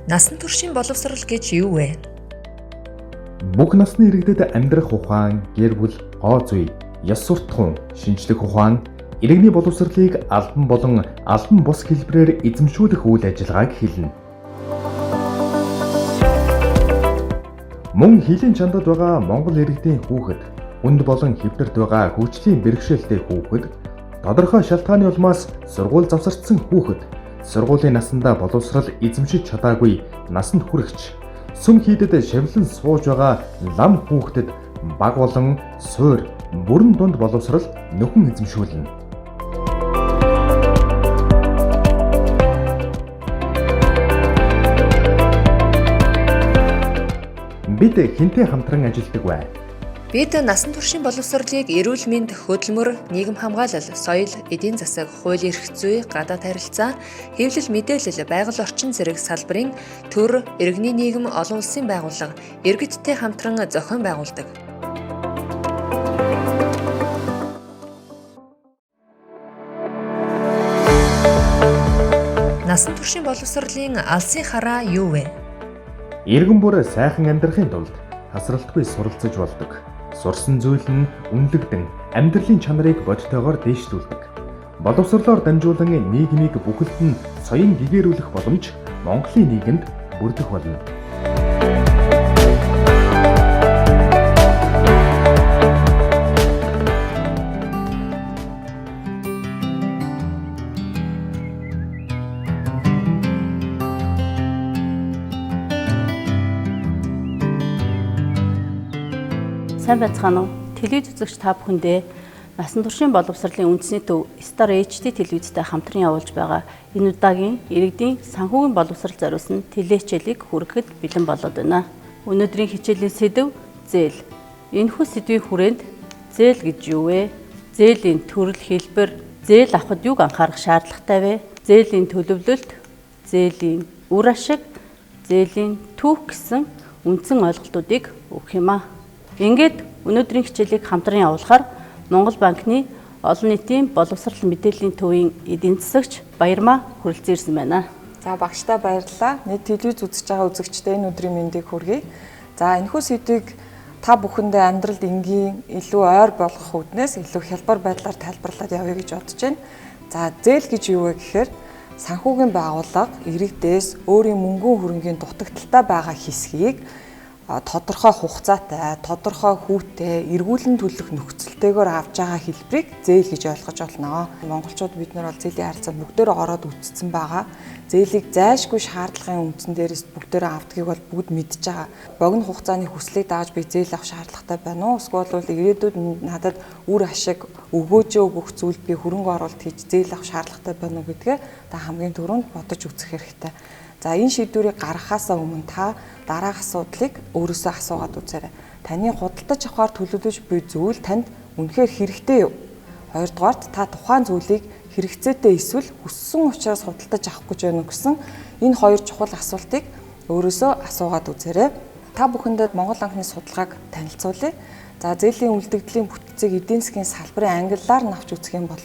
Насан туршийн боловсрол гэж юу вэ? Бүх насны иргэдэд амьдрах ухаан, гэр бүл, гоо зүй, ёс суртахуун, шинжлэх ухаан, иргэний боловсролыг албан болон албан бус хэлбэрээр эзэмшүүлэх үйл ажиллагааг хэлнэ. Мөн хилийн чандад байгаа Монгол иргэдийн хүүхэд, хүнд болон хэвтэрт байгаа хөгжлийн бэрхшээлтэй хүүхэд, тодорхой шалтгааны улмаас сургууль завсардсан хүүхэд, сургуулийн насандаа боловсрол эзэмшиж чадаагүй насанд хүрэгч, сүм хийдэд шавлан сууж байгаа лам хүүхдэд баг болон суур бүрэн дунд боловсрол нөхөн эзэмшүүлнэ. Бид хэнтэй хамтран ажилладаг вэ? Бид насан туршийн боловсролыг эрүүл мэнд, хөдөлмөр, нийгэм хамгаалал, соёл, эдийн засаг, хууль эрх зүй, гадаад харилцаа, хэвлэл мэдээлэл, байгаль орчин зэрэг салбарын төр, иргэний нийгэм, олон улсын байгууллага, иргэдтэй хамтран зохион байгуулдаг. Насан туршийн боловсролын алсын хараа юу вэ? Иргэн бүр сайхан амьдрахын тулд тасралтгүй суралцж болдог. Сурсан зүйл нь үнэлэгдэн амьдралын чанарыг бодтойгоор дээшлүүлдэг. Боловсролоор дамжуулан нийгмийг бүхэлд нь соён гэгээрүүлэх боломж Монголын нийгэмд бүрдэх болно. Сайн байцгаана уу? Телевиз үзэгч та бүхэндээ насан туршийн боловсролын үндэсний төв Star HD телевизтэй хамтран явуулж байгаа энэ удаагийн иргэдийн санхүүгийн боловсрол зориулсан телевизчлийг хүргэхэд бэлэн болоод байна. Өнөөдрийн хичээлийн сэдэв зээл. Энэхүү сэдвийн хүрээнд зээл гэж юу вэ? Зээлийн төрөл хэлбэр, зээл авахд юуг анхаарах шаардлагатай вэ? Зээлийн төлөвлөлт, зээлийн үр ашиг, зээлийн түүх гэсэн үндсэн ойлголтуудыг өгөх юм аа. Ингээд өнөөдрийн хичээлийг хамтран явуулахаар Монгол банкны олон нийтийн боловсрол мэдээллийн төвийн эдийн засагч Баярмаа хүрэлцэн ирсэн байна. За багштай баярлалаа. Нийт телевиз үзэж байгаа үзэгчдээ энэ өдрийн мэндийг хүргэе. За энэхүү сэдвийг та бүхэндээ амьдралд энгийн илүү ойр болгох үүднээс илүү хялбар байдлаар тайлбарлаад явъя гэж бодож байна. За зээл гэж юу вэ гэхээр санхүүгийн байгууллага иргэдээс өөрийн мөнгөн хөрөнгийн дутагдaltaй байгаа хэсгийг тодорхой хугацаатай, тодорхой хүүтэй, эргүүлэн төлөх нөхцөлтэйгээр авж байгаа хэлбэрийг зээл гэж ойлгож болно. Монголчууд бид нар бол зээлийн харьцаанд бүгдөө ороод үтцсэн байгаа. Зээлийг зайлшгүй шаардлагын үндсэн дээрээс бүгдөө авдгийг бол бүгд мэдж байгаа. Богино хугацааны хүслийг дааж би зээл авах шаардлагатай байна уу? Эсвэл бол ирээдүйд надад үр ашиг өгөөж өгөх зүйлд би хөрөнгө оруулалт хийж зээл авах шаардлагатай байна уу гэдгээ та хамгийн түрүүнд бодож үзэх хэрэгтэй. За энэ шийдвэрийг гаргахаасаа өмнө та дараах асуудлыг өөрөөсөө асуугаад үзээрэй. Таны худалдаж авахар төлөвлөж буй зүйл танд үнэхээр хэрэгтэй юу? Хоёрдугаарт та тухайн зүйлийг хэрэгцээтэй эсвэл хүссэн учраас худалдаж авах гэж байна уу гэсэн энэ хоёр чухал асуултыг өөрөөсөө асуугаад үзээрэй. Та бүхэндээ Монгол банкны судалгааг танилцуулъя. За зээлийн үлдэгдлийн бүтцийг эдийн засгийн салбарын ангиллаар навч үзэх юм бол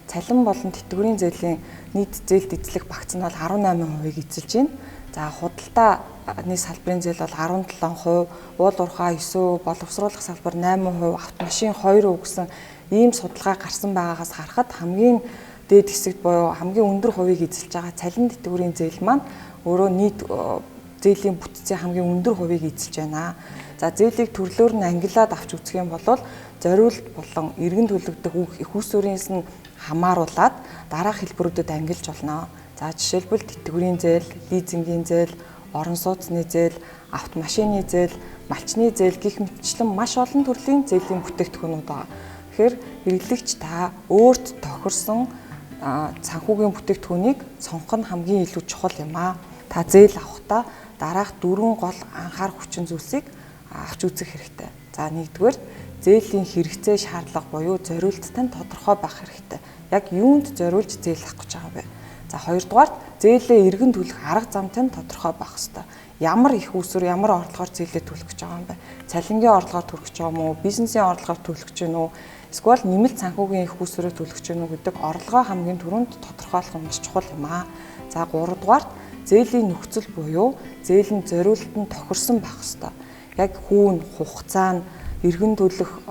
цалин болон тэтгэврийн зээлийн нийт зээлд эзлэх багц нь бол 18% эзэлж байна. За худалдааны салбарын зээл бол 17%, уул уурхай 9%, боловсруулах салбар 8%, автомашин 2% гэсэн ийм судалгаа гарсан байгаагаас харахад хамгийн дээд хэсэгт буюу хамгийн өндөр хувийг эзэлж байгаа цалин тэтгэврийн зээл маань өөрөө нийт зээлийн бүтцийн хамгийн өндөр хувийг эзэлж байна. За зээлийг төрлөөр нь ангиллаад авч үзэх юм бол зориулт болон иргэн төлөгдөх их усүрээс нь хамааруулаад дараах хэлбэрүүдэд ангилж болно. За жишээлбэл тэтгэврийн зээл, лизингийн зээл, орон сууцны зээл, автомашины зээл, малчны зээл гэх мэтчлэн маш олон төрлийн зээлийн бүтээгдэхүүнүүд байгаа. Тэгэхээр хэрэглэгч та өөрт тохирсон санхүүгийн бүтээгдэхүүнийг сонгох нь хамгийн илүү чухал юм аа. Та зээл авахдаа дараах 4 гол анхаарах хүчин зүйлсийг авч үзэх хэрэгтэй. За нэгдүгээр зээлийн хэрэгцээ шаардлага буюу зориулттай нь тодорхой байх хэрэгтэй. Яг юунд зориулж зээл авах гэж байгаа вэ? За хоёрдугаарт зээлээ эргэн төлөх арга замтай нь тодорхой байх хэрэгтэй. Ямар их усүр, ямар орлогоор зээлээ төлөх гэж байгаа юм бэ? Цалингийн орлогоор төлөх гэж байгаа юм уу? Бизнесийн орлогоор төлөх гэж байна уу? Эсвэл нэмэлт санхүүгийн их усүрээр төлөх гэж байна уу гэдэг орлогоо хамгийн түрүүнд тодорхойлох нь маш чухал юм аа. За 3 дугаарт зээлийн нөхцөл буюу зээлийн зориултанд тохирсон байх ёстой. Яг хүүн, хугацаа нь иргэн төлөх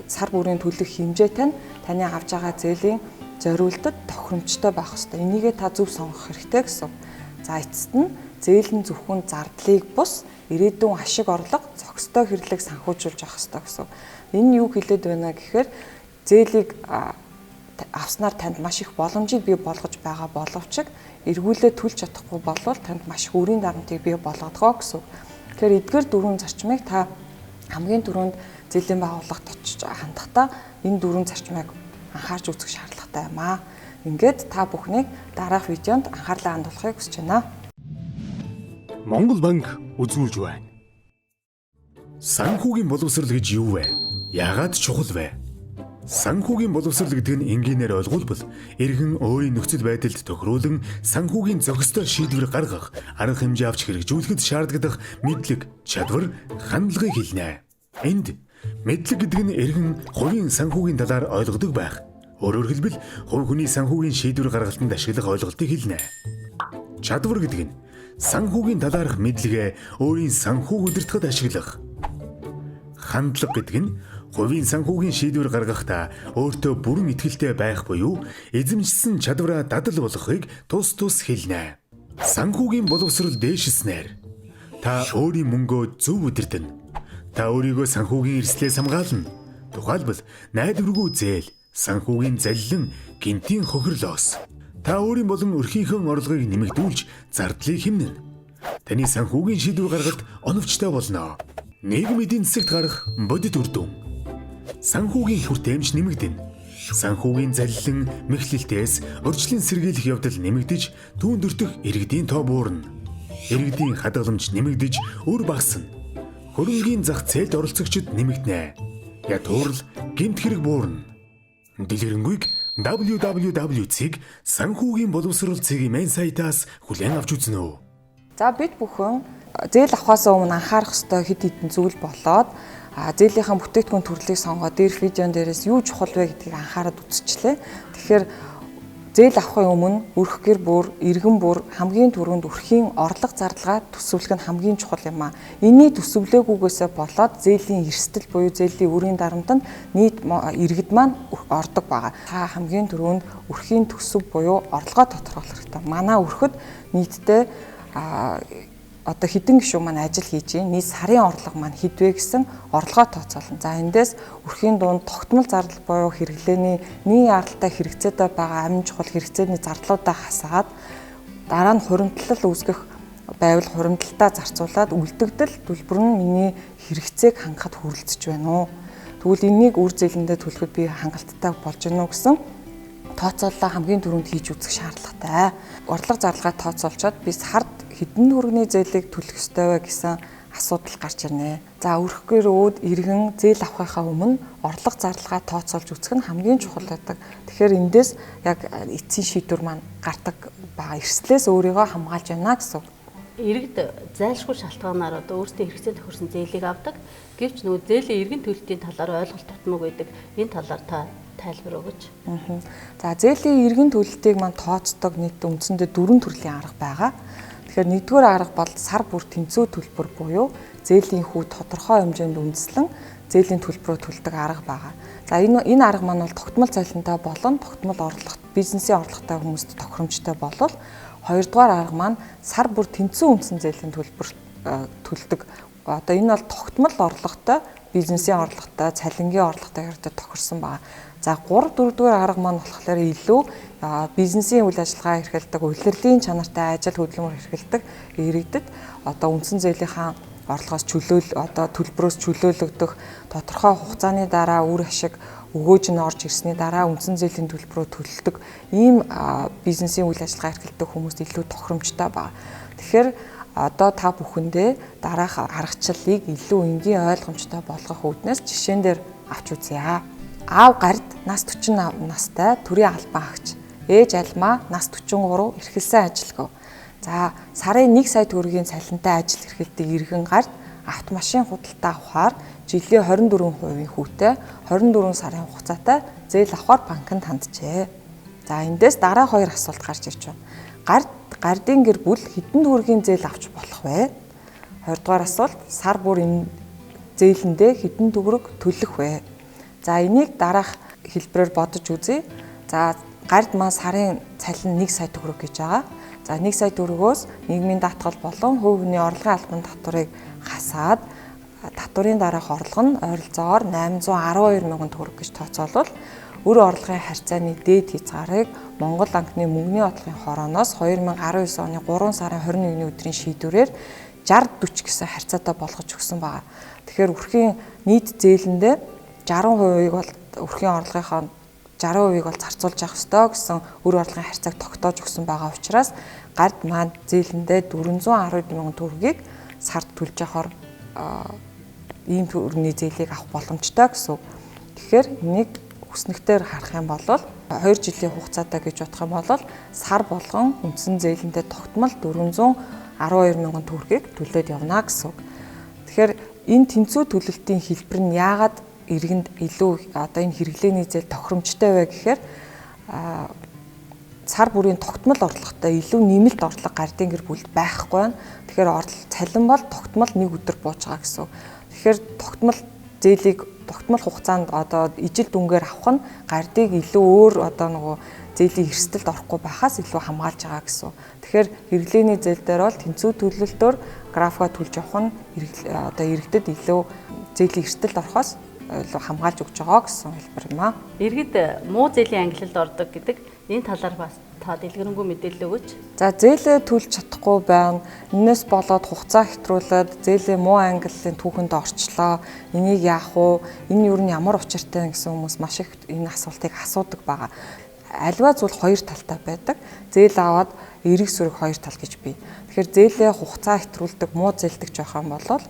сар бүрийн төлөх хэмжээтэй нь таны авж байгаа зээлийн зориултад тохиромжтой байх ёстой. Энийгээ та зөв сонгох хэрэгтэй гэсэн. За эцэст нь зээлийн зөвхөн зардлыг бус ирээдүйн ашиг орлого зохистой хэрлэг санхүүжүүлж авах ёстой гэсэн. Энэ юу хэлээд байна гэхээр зээлийг авснаар танд маш их боломжийг бий болгож байгаа боловч эргүүлээ төлж чадахгүй болвол танд маш их өрийн дарамтыг бий болгодгоо гэсэн. Тэгэхээр эдгээр дөрвөн зарчмыг та хамгийн түрүүнд зээлийн байгууллагт очиж хандахдаа энэ дөрвөн зарчмыг анхаарч үзэх шаардлагатай юм аа. Ингээд та бүхнийг дараах видеонд анхаарлаа хандуулахыг хүсэж байна. Монгол банк үзүүлж байна. Санхүүгийн боловсрол гэж юу вэ? Яагаад чухал вэ? Санхүүгийн боловсрол гэдэг нь энгийнээр ойлгуулбал иргэн өөрийн нөхцөл байдалд тохируулан санхүүгийн зохистой шийдвэр гаргах, арга хэмжээ авч хэрэгжүүлэхэд шаардлагатай мэдлэг, чадвар, хандлагыг хэлнэ. Энд мэдлэг гэдэг нь иргэн хувийн санхүүгийн талаар ойлгодог байх. Өөрөөр хэлбэл хувь хүний санхүүгийн шийдвэр гаргалтанд ашиглах ойлголтыг хэлнэ. Чадвар гэдэг нь санхүүгийн талаарх мэдлэгээ өөрийн санхүү удирдахад ашиглах. Хандлага гэдэг нь хувийн санхүүгийн шийдвэр гаргахдаа өөртөө бүрэн итгэлтэй байх буюу эзэмшсэн чадвараа дадал болгохыг тус хэлнэ. Санхүүгийн боловсрол дээшилснээр та өөрийн мөнгөө зөв удирдана. Та өөрийгөө санхүүгийн эрслээс хамгаална. Тухайлбал найдваргүй зээл, санхүүгийн залилан, гинтийн хохирлоос. Та өөрийн болон өрхийнхөө орлогыг нэмэгдүүлж зардлыг хэмнэнэ. Таны санхүүгийн шийдвэр гаргалт оновчтой болно. Нийгэм эдийн засагт гарах бодит үр дүн. Санхүүгийн хүртээмж нэмэгдэнэ. Санхүүгийн залилан мэхлэлтээс урьдчилан сэргийлэх явдал нэмэгдэж, түүнд өртөх иргэдийн тоо буурна. Иргэдийн хадгаламж нэмэгдэж, үр багасна. Хөрөнгийн зах зээлд оролцогчид нэмэгдэнэ. Ятуурл гэмт хэрэг буурна. Дэлгэрэнгүй www.санхүүгийн боловсрол цэгийн мэн сайтаас хүлээн авч үзнэ үү. За бид бүхэн зээл авахаас өмнө анхаарах ёстой хэд хэдэн зүйл болоод зээлийнхаа бүтээгдэхүүн төрлийг сонгоод дээрх видеон дээрээс юу чухал вэ гэдгийг анхаарал үзчихлээ. Тэгэхээр зээл авахын өмнө өрх гэр бүл, иргэн бүр хамгийн түрүүнд өрхийн орлого зардлага төсөвлөх нь хамгийн чухал юм аа. Энийг төсөвлөөгүйгээсээ болоод зээлийн эрсдэл буюу зээлийн өрийн дарамтанд нийт иргэд маань ордог байгаа. Та хамгийн түрүүнд өрхийн төсөв буюу орлогоо тодорхойлох хэрэгтэй. Манай өрхөд нийтдээ одоо хэдэн гишүүн маань ажил хийж байна. Нийт сарын орлого маань хэдвэ гэсэн орлогоо тооцоолно. За эндээс өрхийн дунд тогтмол зардал буюу хэрэглээний нийгмийн аргалтай хэрэгцээтэй байгаа амин чухал хэрэгцээний зардлуудаа хасаад дараа нь хуримтлал үүсгэх байвал хуримтлалтаа зарцуулаад үлдэгдэл төлбөр нь миний хэрэгцээг хангахад хүрэлцэж байна уу? Тэгвэл энийг үр зээлэндээ төлөхөд би хангалттай болж гэнэ үү гэсэн тооцооллоо хамгийн түрүүнд хийж үзэх шаардлагатай. Орлого зарлагаа тооцоолчоод би сард хэдэн төгрөгийн зээлийг төлөх ёстой вэ гэсэн асуудал гарч ирнэ. За өрхгөр өөд иргэн зээл авахынхаа өмнө орлого зарлагаа тооцоолж үзэх нь хамгийн чухал байдаг. Тэгэхээр эндээс яг эцсийн шийдвэр маань гардаг байгаа. Эрслээс өөрийгөө хамгаалж байна гэсэн. Иргэд зайлшгүй шалтгаанаар одоо өөрсдөө хэрэгцээ тохирсон зээлийг авдаг. Гэвч нөгөө зээлийн иргэн төлөлтийн талаар ойлголт татмаг байдаг. Энэ талаар та тайлбар өгөөч. За зээлийн иргэн төлөлтийг маань тооцдог нийт үндсэндээ 4 төрлийн арга байгаа. Тэгэхээр нэгдүгээр арга бол сар бүр тэнцүү төлбөр буюу зээлийн хүү тодорхой хэмжээнд үндэслэн зээлийн төлбөрөө төлдөг арга байгаа. За энэ арга маань бол тогтмол цалинтай болон тогтмол орлогот бизнесийн орлоготой хүмүүст тохиромжтой болвол хоёрдугаар арга маань сар бүр тэнцүү үндсэн зээлийн төлбөр төлдөг. Одоо энэ бол тогтмол орлоготой бизнесийн орлоготой, цалингийн орлоготой хэрэг тохирсон байгаа. За 3 4-р арга маань болохоор илүү бизнесийн үйл ажиллагаа эрхэлдэг, улирлын чанартай ажил хөдөлмөр эрхэлдэг иргэдэд одоо үндсэн зээлийнхаа орлогоос одоо төлбөрөөс чөлөөлөгдөх тодорхой хугацааны дараа үр ашиг өгөөж нь орж ирсний дараа үндсэн зээлийн төлбөрөө төлдөг ийм бизнесийн үйл ажиллагаа эрхэлдэг хүмүүст илүү тохиромжтой байна. Тэгэхээр одоо та бүхэндээ дараах аргачлалыг илүү энгийн ойлгомжтой болгох үүднээс жишээн дээр авч үзье. Аав гард нас 40 настай төрийн албан агч. Ээж алмаа нас 43 эрхэлсэн ажилгүй. За сарын 1 сая төгрөгийн цалинтай ажил эрхэлдэг иргэн гард автомашин худалдаа авахаар жилийн 24% хүүтэй 24 сарын хугацаатай зээл авахар банкнд ханджээ. За эндээс дараа хоёр асуулт гарч ирж байна. гардийн гэр бүл хэдэн төгрөгийн зээл авч болох вэ? 20 дугаар асуулт сар бүр энэ зээлэндээ хэдэн төгрөг төлөх вэ? За энийг дараах хэлбэрээр бодож үзье. За гард маань сарын цалин 1 сая төгрөг гэж байгаа. За 1 сая төгрөгөөс нийгмийн даатгал болон хувь хүний орлогын албан татварыг хасаад татварын дараах орлого нь ойролцоогоор 812 мянган төгрөг гэж тооцоолвол өр орлогын харьцааны дээд хязгаарыг Монгол банкны мөнгөний бодлогын хорооноос 2019 оны 3 сарын 21-ний өдрийн шийдвэрээр 60-40 гэсэн харьцаатай болгож өгсөн байна. Тэгэхээр өрхийн нийт зээлэндээ 60%-ийг бол өрхийн орлогынхоо 60%-ийг бол зарцуулж явах ёстой гэсэн өр орлогын харьцааг тогтоож өгсөн байгаа учраас гард маань зээлэндээ 410 мянган төгрөгийг сард төлж явахаар ийм төрлийн зээлийг авах боломжтой гэсэн. Тэгэхээр энийг хүснэгтээр харах юм бол 2 жилийн хугацаатай гэж бодох юм бол сар болгон үндсэн зээлэндээ тогтмол 412 мянган төгрөгийг төлөөд явна гэсэн. Тэгэхээр энэ тэнцүү төлөлтийн хэлбэр нь яагаад иргэнд илүү одоо энэ хэрэглээний зээл тохиромжтой вэ гэхээр сар бүрийн тогтмол орлоготой илүү нэмэлт орлого гардийн гэр бүлд байхгүй байна. Тэгэхээр цалин бол тогтмол 1 өдөр бууж байгаа гэсэн. Тэгэхээр тогтмол зээлийг тогтмол хугацаанд одоо ижил дүнгээр авах нь гардыг илүү өөр одоо нөгөө зээлийн эрсдэлд орохгүй байхаас илүү хамгаалж байгаа гэсэн. Тэгэхээр хэрэглээний зээл дээр бол тэнцүү төлөлтөөр графика төлж явах нь одоо иргэдэд илүү зээлийн эрсдэлд орохоос илүү хамгаалж өгч байгаа гэсэн хэлбэр юм аа. Иргэд муу зээлийн ангилалд ордог гэдэг энэ талаар бас та дэлгэрэнгүй мэдээлэл өгөөч. За зээлээ төлж чадахгүй байна. Энээс болоод хугацаа хэтрүүлээд зээлийн муу ангиллалын түүхэнд орчлоо. Энийг яах вэ? Энэ юу н ямар учиртай гэсэн хүмүүс маш их энэ асуултыг асуудаг байгаа. Аливаа зүйл хоёр талтай байдаг. Зээл аваад эрэг сүрэг хоёр тал гэж бий. Тэгэхээр зээлээ хугацаа хэтрүүлдэг, муу зээлдэг жоох юм бол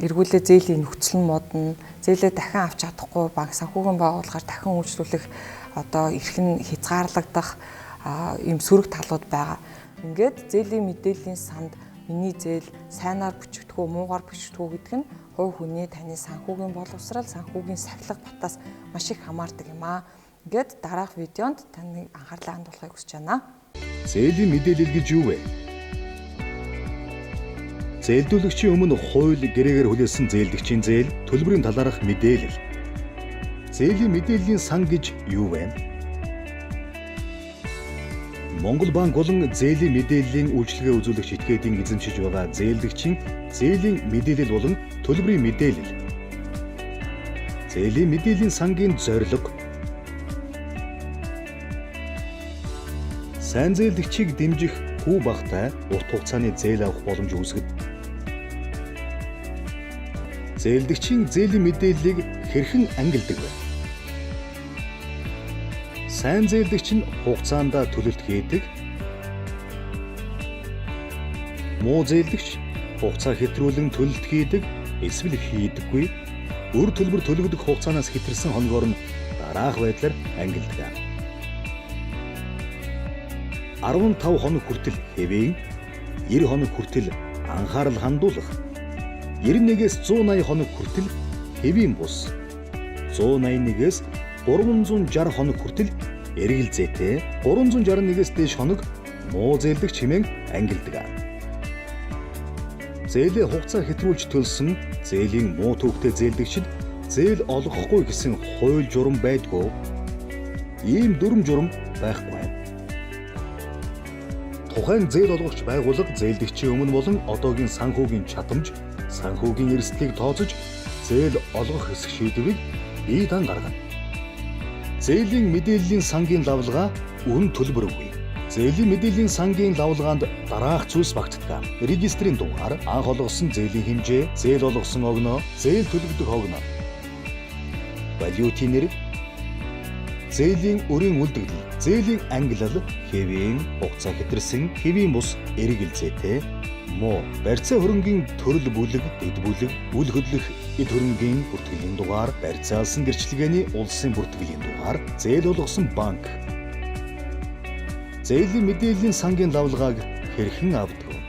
эргүүлээ зээлийн нөхцөл нь модно. Зээлээ дахин авч чадахгүй банк санхүүгийн байгууллагаар дахин үйлчлүүлэх одоо эрхэн хязгаарлагдах ийм сөрөг талууд байгаа. Ингээд зээлийн мэдээллийн санд миний зээл сайнаар бүжигдэх үү, муугаар бүжигдэх үү гэдэг нь хувь хүний таны санхүүгийн боловсрал, санхүүгийн сахилга батаас маш их хамаардаг юм аа. Ингээд дараах видеонд таны анхаарлаа хандуулахыг хүсэж байна. Зээлийн мэдээлэл гэж юу вэ? Зээлдүүлэгчийн өмнө хууль гэрээгээр хүлээсэн зээлдэгчийн зээл, төлбөрийн талаарх мэдээлэл. Зээлийн мэдээллийн сан гэж юу вэ? Монгол банк болон зээлийн мэдээллийн үйлчилгээ үзүүлэгч этгээдийн эзэмшиж байгаа зээлдэгчийн зээлийн мэдээлэл болон төлбөрийн мэдээлэл. Зээлийн мэдээллийн сангийн зорилго сайн зээлдэгчийг дэмжих хүү багтай урт хугацааны зээл авах боломж үүсгэж зээлдэгчийн зээлийн мэдээллийг хэрхэн ангилдаг вэ? Сайн зээлдэгч нь хугацаанд төлөлт хийдэг. Муу зээлдэгч хугацаа хэтрүүлэн төлөлт хийдэг, эсвэл хийдэггүй. Өр төлбөр төлөгдөх хугацаанаас хэтэрсэн хоногоор нь дараах байдлаар ангилдаг. 15 хоног хүртэл хэвэн, 90 хоног хүртэл анхаарал хандуулах, 91-ээс 180 хоног хүртэл хэвийн бус, 181-ээс 360 хоног хүртэл эргэлзээтэй, 361-ээс дээш хоног муу зээлдэгч хэмээн ангилдаг. Зээлээ хугацаа хэтрүүлж төлсөн зээлийн муу төвхтэй зээлдэгчид зээл олгохгүй гэсэн хууль журам байдгүй. Ийм дүрм журам байхгүй. Тухайн зээл олгогч байгууллага зээлдэгчийн өмнө болон одоогийн санхүүгийн чадамж, санхүүгийн эрсдлийг тооцож зээл олгох хэсэг шийдвэрийг бие даан гаргана. Зээлийн мэдээллийн сангийн лавлгаа үн төлбөргүй. Зээлийн мэдээллийн сангийн лавлгаанд дараах зүйлс багтдаг. Регистрийн дугаар, анх олгосон зээлийн хэмжээ, зээл олгосон огноо, зээл төлөгдөх огноо. Валютын нэр, зээлийн өрийн үлдэгдэл, зээлийн ангилал, хэвийн, хугацаа хэтэрсэн, хэвийн бус, эргэлзээтэй, муу, барьцаа хөрөнгийн төрөл бүлэг, дэд бүлэг, үл хөдлөх эд хөрөнгийн бүртгэлийн дугаар, барьцаа алсан гэрчлэгээний улсын бүртгэлийн дугаар, зээл олгосон банк. Зээлийн мэдээллийн сангийн лавлгааг хэрхэн авдаг вэ?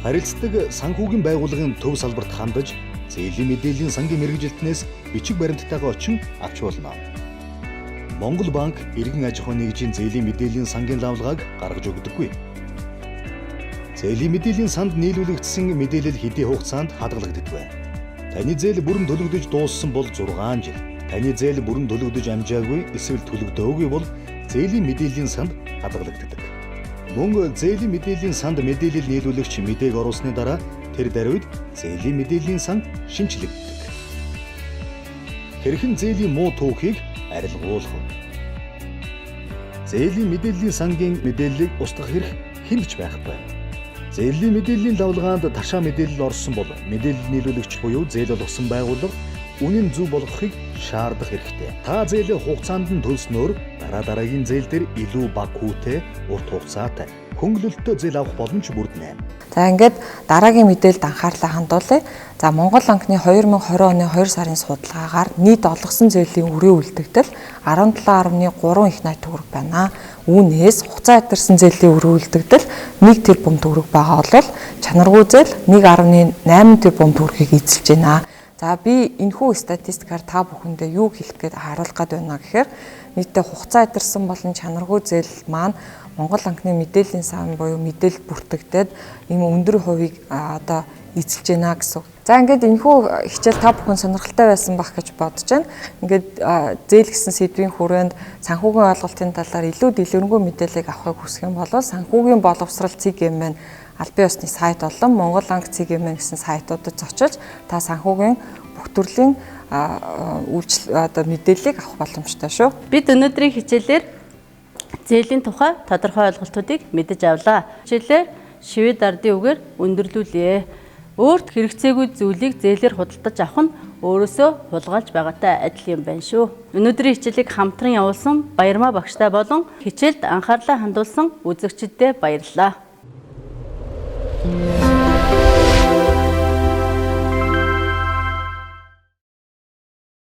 Харилцдаг санхүүгийн байгууллагын төв салбарт хандаж, зээлийн мэдээллийн сангийн мэргэжилтнээс бичиг баримттайгаа очин авч болно. Монгол банк иргэн аж ахуйн нэгжийн зээлийн мэдээллийн сангийн лавлгааг гаргаж өгдөггүй. Зээлийн мэдээллийн санд нийлүүлэгдсэн мэдээлэл хэдийн хугацаанд хадгалагддаг вэ? Таны зээл бүрэн төлөгдөж дууссан бол 6 жил. Таны зээл бүрэн төлөгдөж амжаагүй эсвэл төлөгдөөгүй бол зээлийн мэдээллийн санд хадгалагддаг. Мөн зээлийн мэдээллийн санд мэдээлэл нийлүүлэгч мэдээг оруулсны дараа тэр даруйд зээлийн мэдээллийн сан шинжлэгддэг. Хэрхэн зээлийн муу түүхийг арилгуулах вэ? Зээлийн мэдээллийн сангийн мэдээллийг устгах хэрэг хэмж байхгүй. Зээлийн мэдээллийн лавлгаанд ташаа мэдээлэл орсон бол мэдээлэл нийлүүлэгч буюу зээл олгосон байгууллага үнэн зөв болгохыг шаардах хэрэгтэй. Та зээлийн хугацаанд нь төлснөөр дараагийн зээл дээр илүү бага хүүтэй, урт хугацаатай, хөнгөлөлттэй зээл авах боломж бүрдэнэ. За ингээд дараагийн мэдээлэлд анхаарлаа хандуулъя. За Монгол банкны 2020 оны 2 сарын судалгаагаар нийт олгосон зээлийн үрийн үлдэгдэл 17.3 их найт төгрөг байна. Үүнээс хугацаа эдэрсэн зээлийн үрийн үлдэгдэл 1 тэрбум төгрөг байгаа бол чанаргүй зээл 1.8 тэрбум төгрөгийг эзэлж байна. За би энэхүү статистикаар та бүхэндээ юу хэлэх гээд харуулах гээд байна гэхээр нийтдээ хугацаа эдэрсэн болон чанаргүй зээл маань Монгол банкны мэдээллийн сан буюу мэдээлэл бүртгэгдээд ийм өндөр хувийг одоо эзэлж байна гэсэн. За ингээд энэхүү хичээл та бүхэн сонирхолтой байсан бах гэж бодож байна. Ингээд зээл гэсэн сэдвийн хүрээнд санхүүгийн ойлголтын талаар илүү дэлгэрэнгүй мэдээллийг авахыг хүсэх юм бол санхүүгийн боловсрал CGMN аль бие усны сайт болон Монгол банк CGMN гэсэн сайтуудад зочиж та санхүүгийн бүх төрлийн одоо мэдээллийг авах боломжтой шүү. Бид өнөөдрийн хичээлээр зээлийн тухай тодорхой ойлголтуудыг мэдэж авлаа. Хичээлээ шивэд ардын үгээр өндөрлүүлье. Өөрт хэрэгцээгүй зүйлийг зээлээр худалдаж авах нь өөрөөсөө хулгайлж байгаатай адил юм байна шүү. Өнөөдрийн хичээлийг хамтран явуулсан Баярмаа багштай болон хичээлд анхаарлаа хандуулсан үзэгчдэд баярлалаа.